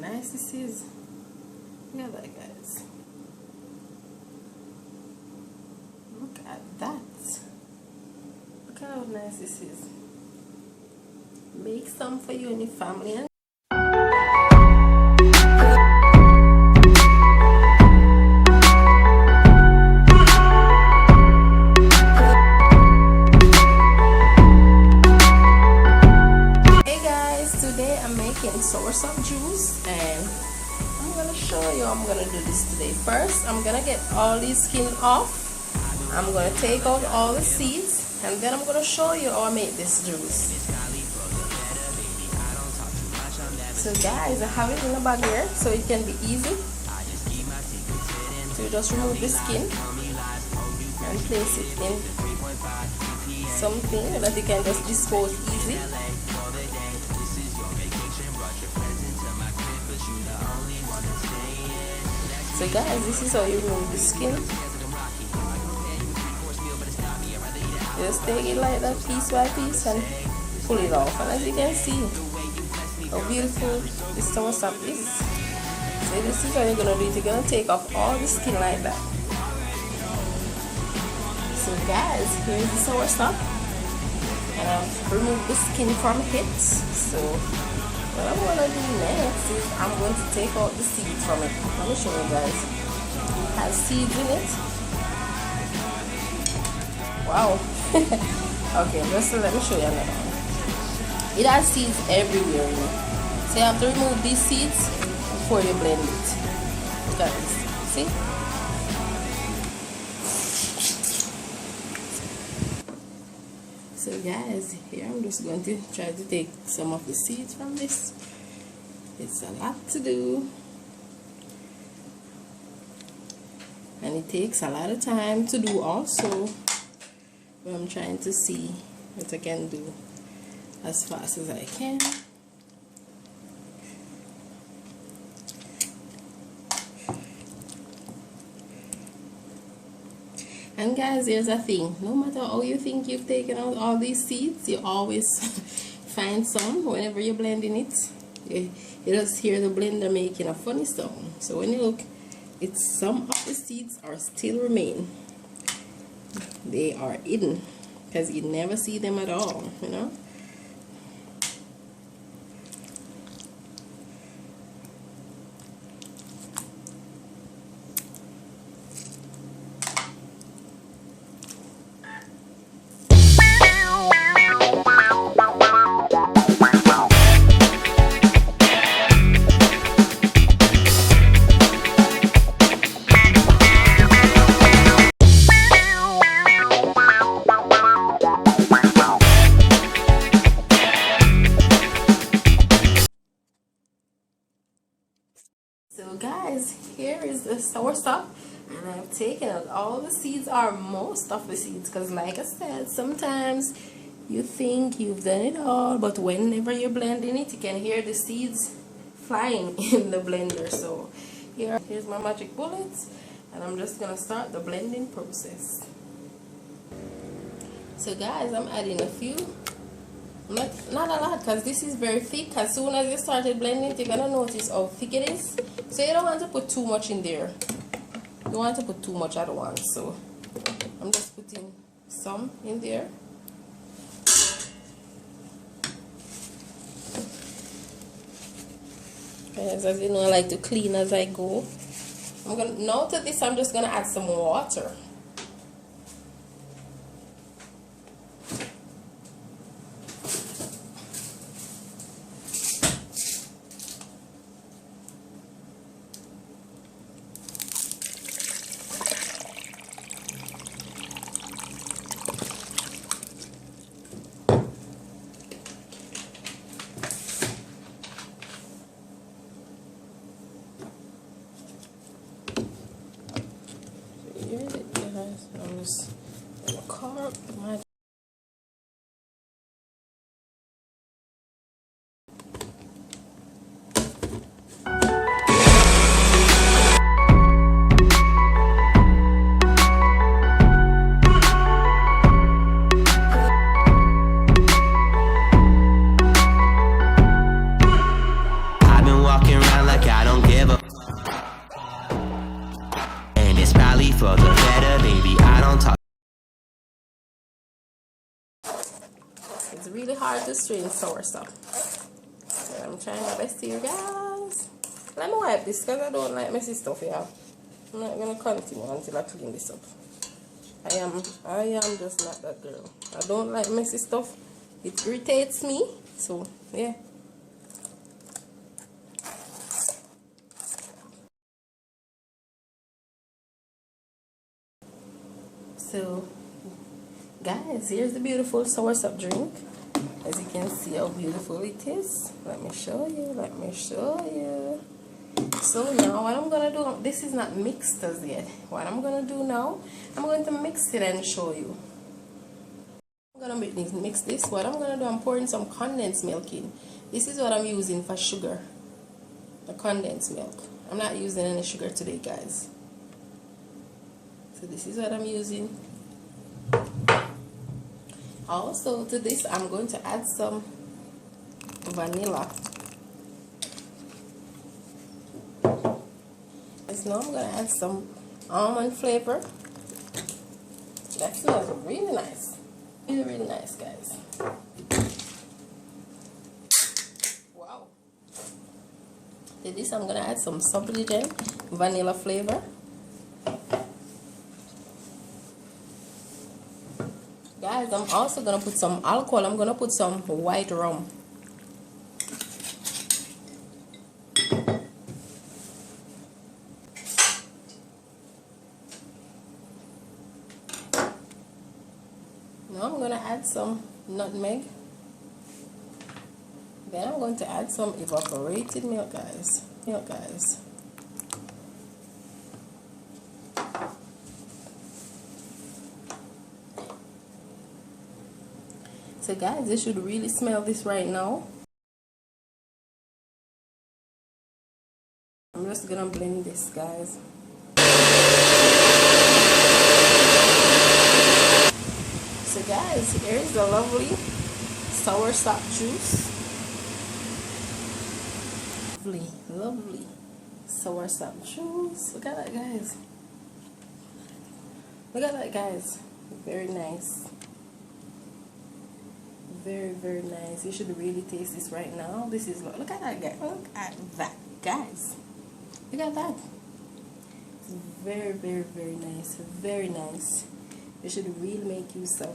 nice this is. Look at that, guys. Look at that. Look how nice this is. Make some for you and your family. Hey guys, today I'm making Soursop Juice and I'm gonna show you how I'm gonna do this today. First, I'm gonna get all these skin off. I'm gonna take out all the seeds and then I'm gonna show you how I make this juice. So guys, I have it in a bag here so it can be easy. So you just remove the skin and place it in something that you can just dispose easy. So guys, this is how you remove the skin. Just take it like that, piece by piece, and pull it off. And as you can see, how beautiful this soursop is. So this is how you're gonna do it. You're gonna take off all the skin like that. So guys, here's the soursop, and I've removed the skin from it. So what I'm gonna do next is I'm going to take out the seeds from it. Let me show you guys. It has seeds in it. Wow. Okay, just let me show you another one. It has seeds everywhere in it. So you have to remove these seeds before you blend it. Look at this. See? So guys, here I'm just going to try to take some of the seeds from this. It's a lot to do. And it takes a lot of time to do also. But I'm trying to see what I can do as fast as I can. And guys, here's a thing. No matter how you think you've taken out all these seeds, you always find some whenever you're blending it. You just hear the blender making a funny sound. So when you look, it's some of the seeds are still remain. They are hidden because you never see them at all, you know. So guys, here is the soursop, and I've taken out all the seeds, or most of the seeds, because like I said, sometimes you think you've done it all, but whenever you're blending it, you can hear the seeds flying in the blender. So here's my magic bullets, and I'm just gonna start the blending process. So guys, I'm adding a few. Not a lot, because this is very thick. As soon as you started blending it, you're gonna notice how thick it is. So you don't want to put too much in there. You don't want to put too much at once. So I'm just putting some in there. As you know, I like to clean as I go. Now to this, I'm just gonna add some water. walking around like I don't give a. And it's probably for the better, baby. I don't talk. It's really hard to strain soursop. So I'm trying my best here, guys. Let me wipe this because I don't like messy stuff here. I'm not gonna continue until I clean this up. I am just not that girl. I don't like messy stuff. It irritates me. So yeah. So guys, here's the beautiful soursop drink. As you can see how beautiful it is. Let me show you. So now what I'm gonna do, this is not mixed as yet. What I'm gonna do now, I'm going to mix it and show you. I'm gonna mix this. What I'm gonna do, I'm pouring some condensed milk in. This is what I'm using for sugar. The condensed milk. I'm not using any sugar today, guys. So this is what I'm using. Also to this, I'm going to add some vanilla. Now I'm going to add some almond flavor. That smells really nice. Really nice, guys. Wow. To this, I'm going to add some supligen vanilla flavor. Guys, I'm also going to put some alcohol. I'm going to put some white rum. Now I'm going to add some nutmeg. Then I'm going to add some evaporated milk, guys. So guys, you should really smell this right now. I'm just gonna blend this, guys. So guys, here's the lovely soursop juice. Lovely soursop juice. Look at that, guys. Very nice. Very nice. You should really taste this right now. This is, look at that, guys. Look at that, guys. Look at that. It's very nice. Very nice. You should really make you some.